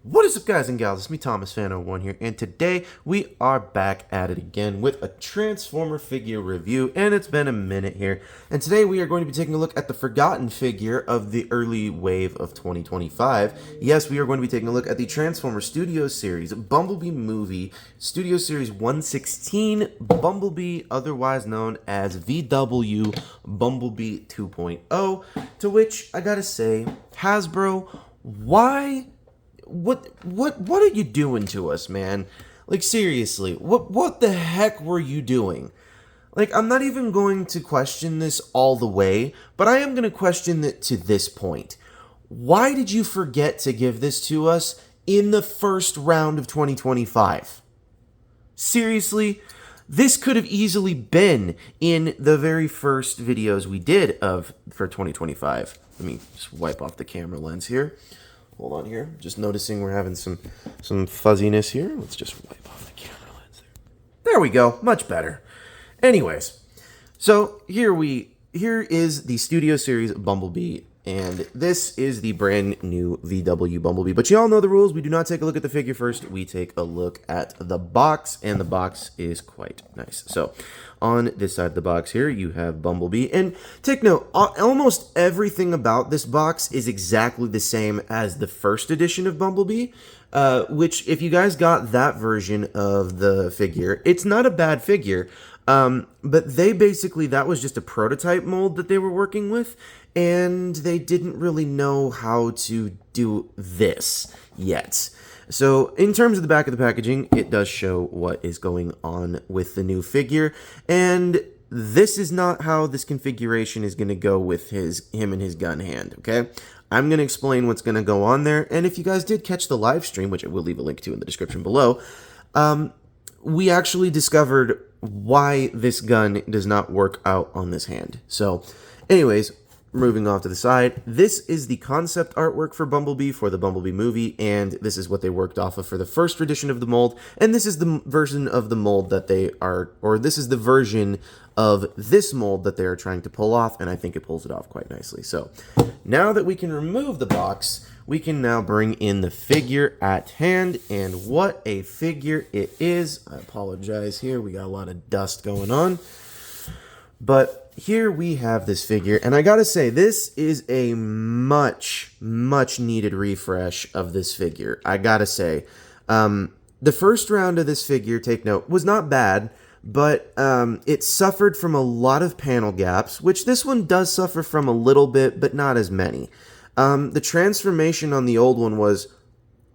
What is up, guys and gals? It's me, Thomas Fan01 here, and today we are back at it again with a Transformer figure review, and it's been a minute here. And today we are going to be taking a look at the forgotten figure of the early wave of 2025. Yes, we are going to be taking a look at the Transformer Studio Series Bumblebee movie, Studio Series 116 Bumblebee, otherwise known as VW Bumblebee 2.0, to which I gotta say, Hasbro, why? What are you doing to us, man? Like, seriously, what the heck were you doing? Like, I'm not even going to question this all the way, but I am going to question it to this point. Why did you forget to give this to us in the first round of 2025? Seriously? This could have easily been in the very first videos we did for 2025. Let me just wipe off the camera lens here. Hold on here. Just noticing we're having some fuzziness here. Let's just wipe off the camera lens there. There we go. Much better. Anyways, so here is the Studio Series Bumblebee, and this is the brand new VW Bumblebee. But you all know the rules. We do not take a look at the figure first. We take a look at the box, and the box is quite nice. So on this side of the box here, you have Bumblebee. And take note, almost everything about this box is exactly the same as the first edition of Bumblebee, which, if you guys got that version of the figure, it's not a bad figure. But that was just a prototype mold that they were working with, and they didn't really know how to do this yet. So in terms of the back of the packaging, it does show what is going on with the new figure, and this is not how this configuration is going to go with him and his gun hand, okay? I'm going to explain what's going to go on there, and if you guys did catch the live stream, which I will leave a link to in the description below, we actually discovered why this gun does not work out on this hand. So, anyways, moving off to the side, this is the concept artwork for Bumblebee for the Bumblebee movie, and this is what they worked off of for the first edition of the mold, and this is the version of the mold that this is the version of this mold that they are trying to pull off, and I think it pulls it off quite nicely. So, now that we can remove the box, we can now bring in the figure at hand, and what a figure it is. I apologize here, we got a lot of dust going on. But here we have this figure, and I gotta say, this is a much needed refresh of this figure. I gotta say, the first round of this figure, take note, was not bad, but it suffered from a lot of panel gaps, which this one does suffer from a little bit, but not as many. The transformation on the old one was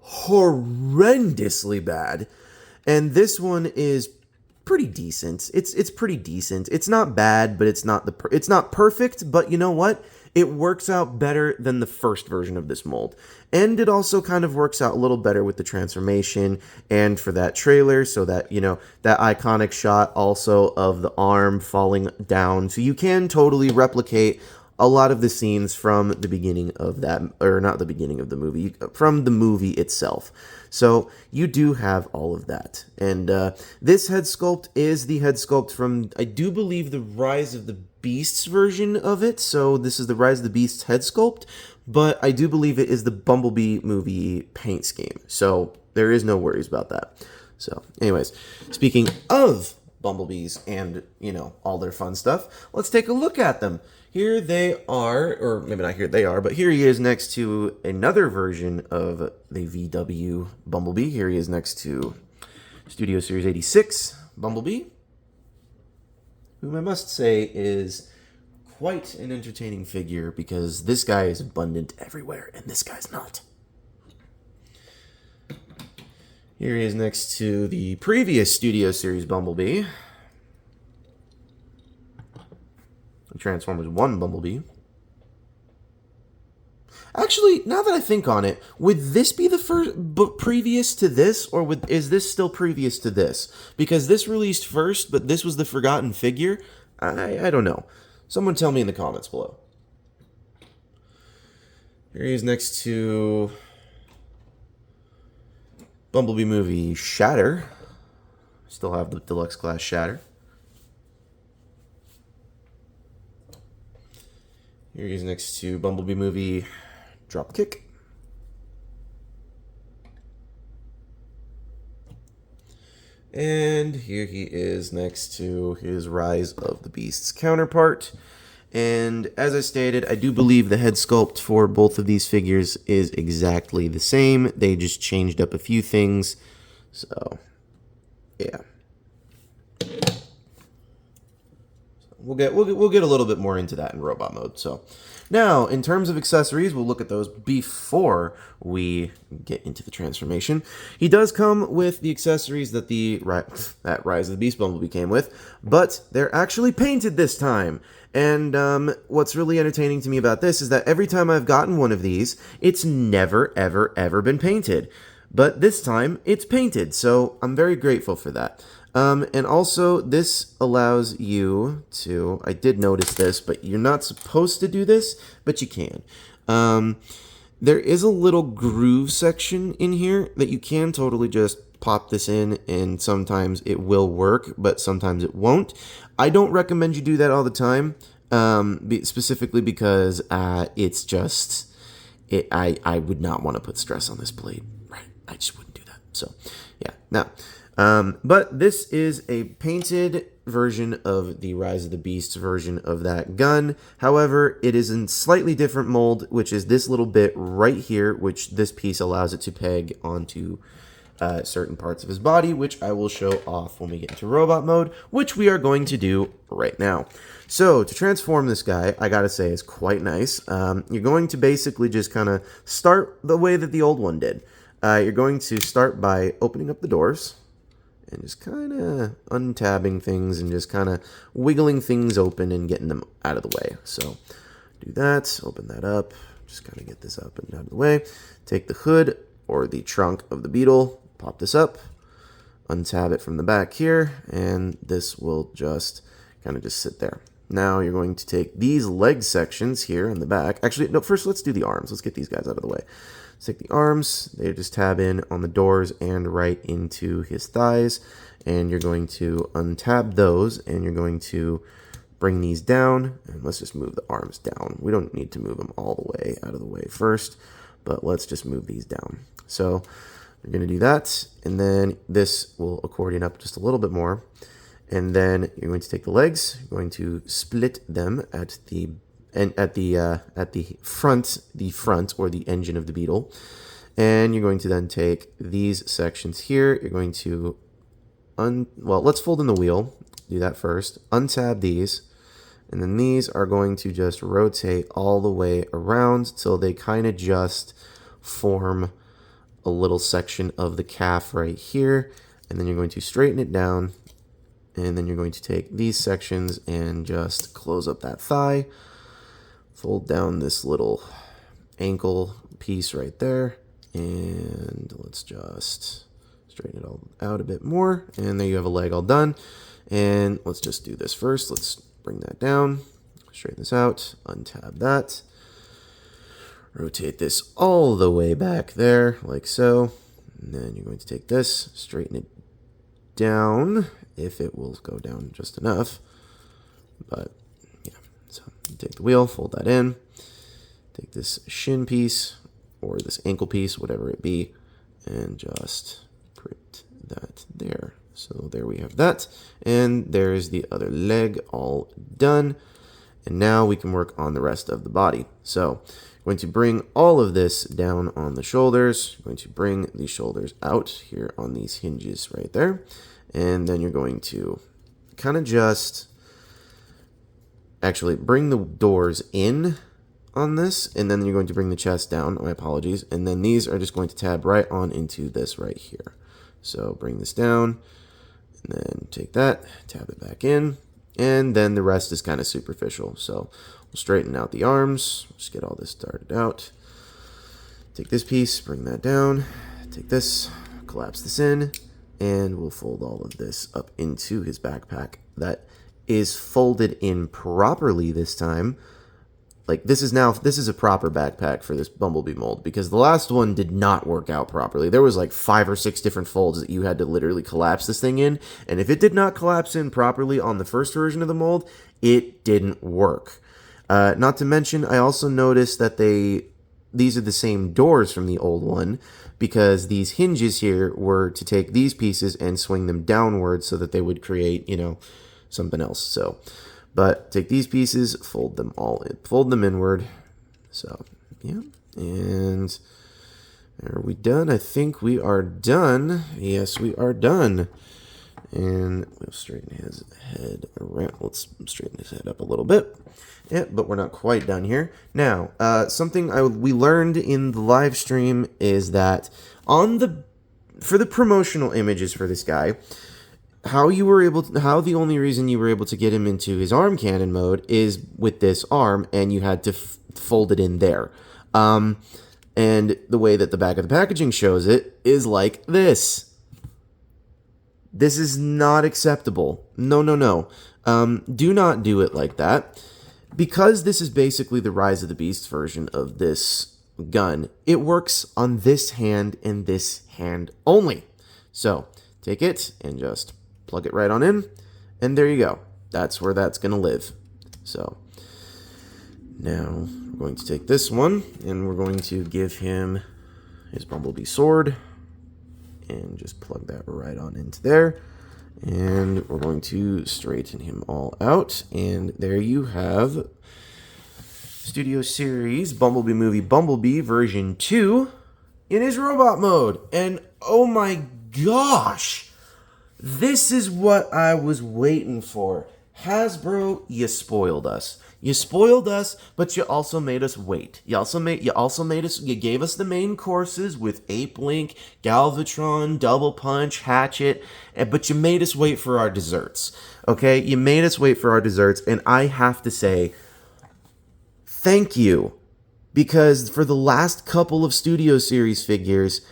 horrendously bad, and this one is pretty decent. It's pretty decent. It's not bad, but it's not perfect. But you know what? It works out better than the first version of this mold, and it also kind of works out a little better with the transformation and for that trailer. So that that iconic shot also of the arm falling down. So you can totally replicate a lot of the scenes from the beginning of that, or not the beginning of the movie, from the movie itself. So you do have all of that. And this head sculpt is the head sculpt from, I do believe, the Rise of the Beasts version of it. So this is the Rise of the Beasts head sculpt, but I do believe it is the Bumblebee movie paint scheme. So there is no worries about that. So anyways, speaking of Bumblebees and, all their fun stuff, let's take a look at them. Here they are, or maybe not here they are, but here he is next to another version of the VW Bumblebee. Here he is next to Studio Series 86 Bumblebee, whom I must say is quite an entertaining figure because this guy is abundant everywhere and this guy's not. Here he is next to the previous Studio Series Bumblebee, Transformers 1 Bumblebee. Actually, now that I think on it, would this be the first, but previous to this, or is this still previous to this? Because this released first, but this was the forgotten figure. I don't know. Someone tell me in the comments below. Here he is next to Bumblebee movie Shatter. Still have the Deluxe class Shatter. Here he is next to Bumblebee movie Dropkick. And here he is next to his Rise of the Beasts counterpart. And as I stated, I do believe the head sculpt for both of these figures is exactly the same. They just changed up a few things. So, yeah. We'll get a little bit more into that in robot mode. So now, in terms of accessories, we'll look at those before we get into the transformation. He does come with the accessories that that Rise of the Beast Bumblebee came with, but they're actually painted this time. And what's really entertaining to me about this is that every time I've gotten one of these, it's never, ever, ever been painted. But this time, it's painted, so I'm very grateful for that. And also, this allows you to, I did notice this, but you're not supposed to do this, but you can. There is a little groove section in here that you can totally just pop this in, and sometimes it will work, but sometimes it won't. I don't recommend you do that all the time, specifically because it's just, I would not want to put stress on this blade, right? I just wouldn't do that. So, yeah. Now, but this is a painted version of the Rise of the Beasts version of that gun. However, it is in slightly different mold, which is this little bit right here, which this piece allows it to peg onto certain parts of his body, which I will show off when we get into robot mode, which we are going to do right now. So to transform this guy, I gotta say, is quite nice. You're going to basically just kind of start the way that the old one did. You're going to start by opening up the doors and just kind of untabbing things and just kind of wiggling things open and getting them out of the way. So do that, open that up, just kind of get this up and out of the way. Take the hood or the trunk of the Beetle, pop this up, untab it from the back here, and this will just kind of just sit there. Now you're going to take these leg sections here in the back. Actually, no, first let's do the arms. Let's get these guys out of the way. Let's take the arms. They just tab in on the doors and right into his thighs. And you're going to untab those, and you're going to bring these down. And let's just move the arms down. We don't need to move them all the way out of the way first, but let's just move these down. So you're going to do that, and then this will accordion up just a little bit more. And then you're going to take the legs, you're going to split them at the front or the engine of the Beetle, and you're going to then take these sections here. You're going to let's fold in the wheel. Do that first. Untab these, and then these are going to just rotate all the way around till they kind of just form a little section of the calf right here, and then you're going to straighten it down. And then you're going to take these sections and just close up that thigh. Fold down this little ankle piece right there. And let's just straighten it all out a bit more. And there you have a leg all done. And let's just do this first. Let's bring that down. Straighten this out. Untab that. Rotate this all the way back there, like so. And then you're going to take this, straighten it down, if it will go down just enough. But yeah, so you take the wheel, fold that in, take this shin piece or this ankle piece, whatever it be, and just put that there. So there we have that, and there's the other leg all done. And now we can work on the rest of the body. So I'm going to bring all of this down on the shoulders. I'm going to bring the shoulders out here on these hinges right there. And then you're going to kind of just actually bring the doors in on this. And then you're going to bring the chest down. My apologies. And then these are just going to tab right on into this right here. So bring this down and then take that, tab it back in. And then the rest is kind of superficial. So we'll straighten out the arms. Just get all this started out. Take this piece, bring that down. Take this, collapse this in. And we'll fold all of this up into his backpack that is folded in properly this time. Like this is a proper backpack for this Bumblebee mold, because the last one did not work out properly. There was like 5 or 6 different folds that you had to literally collapse this thing in. And if it did not collapse in properly on the first version of the mold, it didn't work. Not to mention, I also noticed that they these are the same doors from the old one, because these hinges here were to take these pieces and swing them downwards so that they would create, you know, something else. So, but take these pieces, fold them inward. So, yeah. And are we done? I think we are done. Yes, we are done. And we'll straighten his head around. Let's straighten his head up a little bit. Yeah, but we're not quite done here. Now, something we learned in the live stream is that for the promotional images for this guy, how the only reason you were able to get him into his arm cannon mode is with this arm, and you had to fold it in there. And the way that the back of the packaging shows it is like this. This is not acceptable. No, no, no. Do not do it like that. Because this is basically the Rise of the Beast version of this gun, it works on this hand and this hand only. So, take it and just plug it right on in, and there you go. That's where that's going to live. So, now we're going to take this one, and we're going to give him his Bumblebee sword, and just plug that right on into there. And we're going to straighten him all out. And there you have Studio Series Bumblebee Movie Bumblebee version 2 in his robot mode. And oh my gosh, this is what I was waiting for. Hasbro, you spoiled us. You spoiled us, but you also made us wait. You gave us the main courses with Ape Link, Galvatron, Double Punch, Hatchet, but you made us wait for our desserts. Okay? You made us wait for our desserts, and I have to say, thank you. Because for the last couple of Studio Series figures,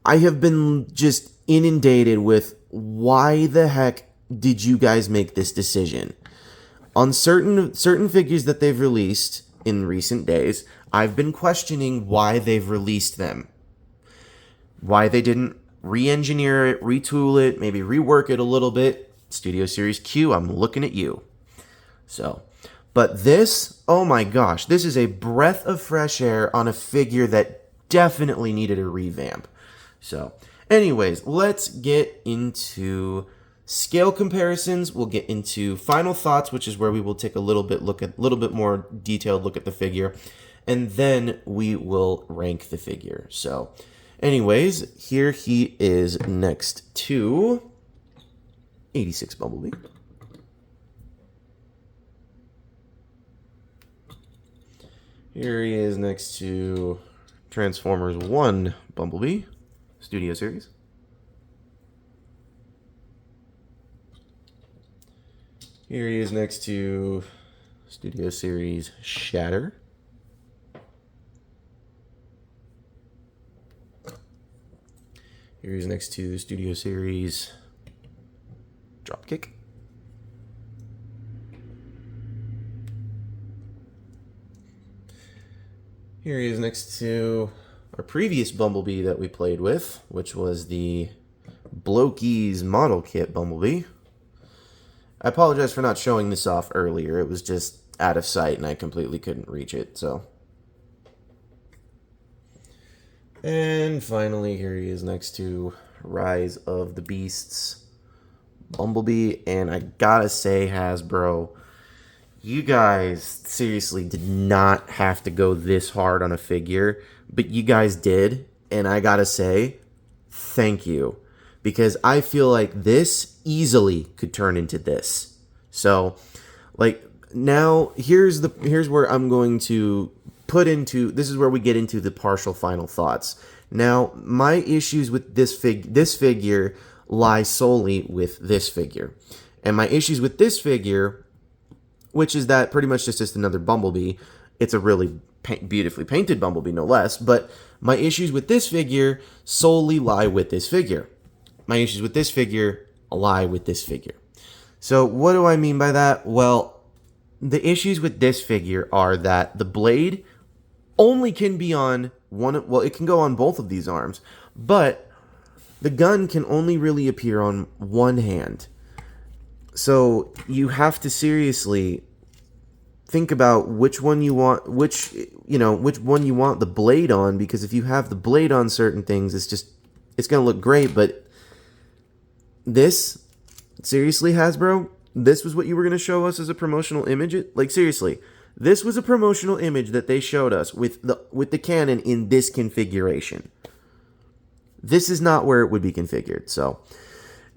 I have been just inundated with, why the heck did you guys make this decision? On certain figures that they've released in recent days, I've been questioning why they've released them. Why they didn't re-engineer it, retool it, maybe rework it a little bit. Studio Series Q, I'm looking at you. So, but this, oh my gosh, this is a breath of fresh air on a figure that definitely needed a revamp. So, anyways, let's get into scale comparisons. We'll get into final thoughts, which is where we will take a little bit more detailed look at the figure, and then we will rank the figure. So, anyways, here he is next to 86 Bumblebee. Here he is next to Transformers 1 Bumblebee Studio Series. Here he is next to Studio Series Shatter. Here he is next to Studio Series Dropkick. Here he is next to our previous Bumblebee that we played with, which was the Blokey's Model Kit Bumblebee. I apologize for not showing this off earlier. It was just out of sight and I completely couldn't reach it, so. And finally, here he is next to Rise of the Beasts Bumblebee. And I gotta say, Hasbro, you guys seriously did not have to go this hard on a figure, but you guys did. And I gotta say, thank you. Because I feel like this easily could turn into this. So, like, now here's where I'm going to put into, this is where we get into the partial final thoughts. Now, my issues with this figure lie solely with this figure. And my issues with this figure, which is that pretty much just another Bumblebee. It's a really beautifully painted Bumblebee, no less. But my issues with this figure solely lie with this figure. My issues with this figure lie with this figure. So what do I mean by that? Well, the issues with this figure are that the blade only can be on one, well, it can go on both of these arms, but the gun can only really appear on one hand. So you have to seriously think about which one you want, which one you want the blade on, because if you have the blade on certain things, it's going to look great. But this, seriously, Hasbro, this was what you were going to show us as a promotional image? Like, seriously, this was a promotional image that they showed us with the cannon in this configuration. This is not where it would be configured. So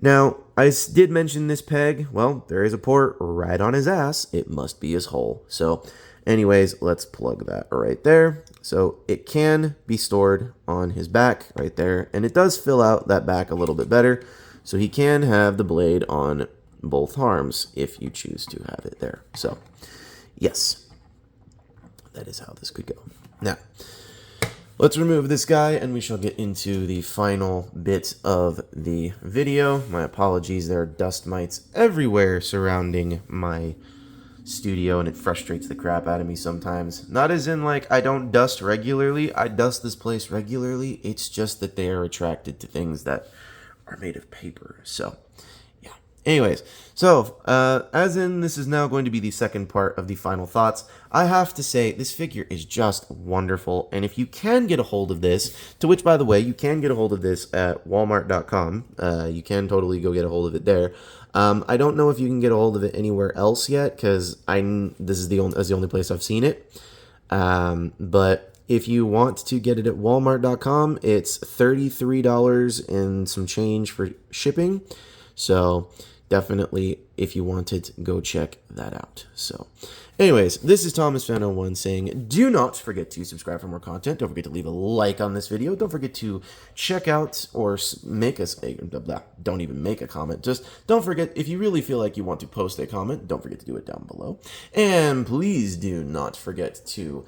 now, I did mention this peg. Well, there is a port right on his ass. It must be his hole. So anyways, let's plug that right there. So it can be stored on his back right there. And it does fill out that back a little bit better. So he can have the blade on both arms if you choose to have it there. So yes, that is how this could go. Now, let's remove this guy and we shall get into the final bit of the video. My apologies, there are dust mites everywhere surrounding my studio and it frustrates the crap out of me sometimes. Not as in like I don't dust regularly, I dust this place regularly. It's just that they are attracted to things that are made of paper. So yeah. Anyways, so as in this is now going to be the second part of the final thoughts. I have to say this figure is just wonderful, and if you can get a hold of this, to which by the way you can get a hold of this at Walmart.com, you can totally go get a hold of it there. I don't know if you can get a hold of it anywhere else yet, because this is the only place I've seen it. But if you want to get it at Walmart.com, it's $33 and some change for shipping. So definitely, if you want it, go check that out. So anyways, this is Thomas Fan 01 saying, do not forget to subscribe for more content. Don't forget to leave a like on this video. Don't forget to check out or make us don't even make a comment. Just don't forget, if you really feel like you want to post a comment, don't forget to do it down below. And please do not forget to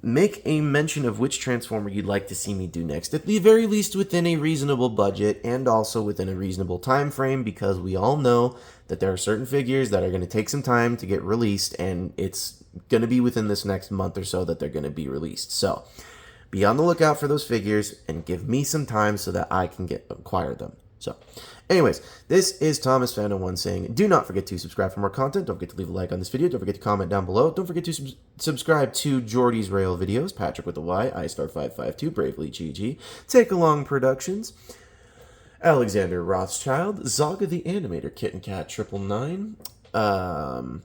make a mention of which Transformer you'd like to see me do next, at the very least within a reasonable budget and also within a reasonable time frame, because we all know that there are certain figures that are going to take some time to get released, and it's going to be within this next month or so that they're going to be released. So be on the lookout for those figures and give me some time so that I can acquire them. So anyways, this is Thomas Fan 01 saying, do not forget to subscribe for more content. Don't forget to leave a like on this video. Don't forget to comment down below. Don't forget to subscribe to Jordy's Rail videos, Patrick with a Y, iStar552, Bravely GG, Take Along Productions, Alexander Rothschild, Zaga the Animator, Kitten Cat 999,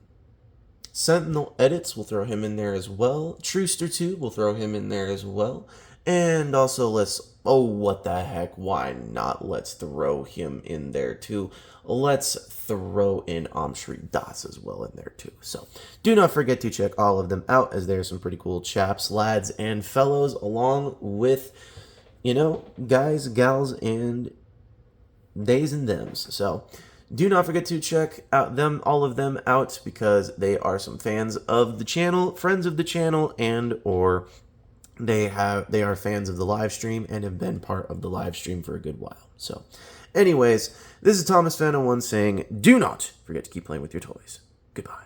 Sentinel Edits, we'll throw him in there as well, Truster 2, we'll throw him in there as well, and also oh, what the heck, why not? Let's throw him in there too. Let's throw in Amshri Das as well in there too. So do not forget to check all of them out, as there are some pretty cool chaps, lads, and fellows, along with, guys, gals, and days and thems. So do not forget to check out all of them out, because they are some fans of the channel, friends of the channel, and or they are fans of the live stream and have been part of the live stream for a good while. So anyways, this is Thomas Fan 01 saying, do not forget to keep playing with your toys. Goodbye.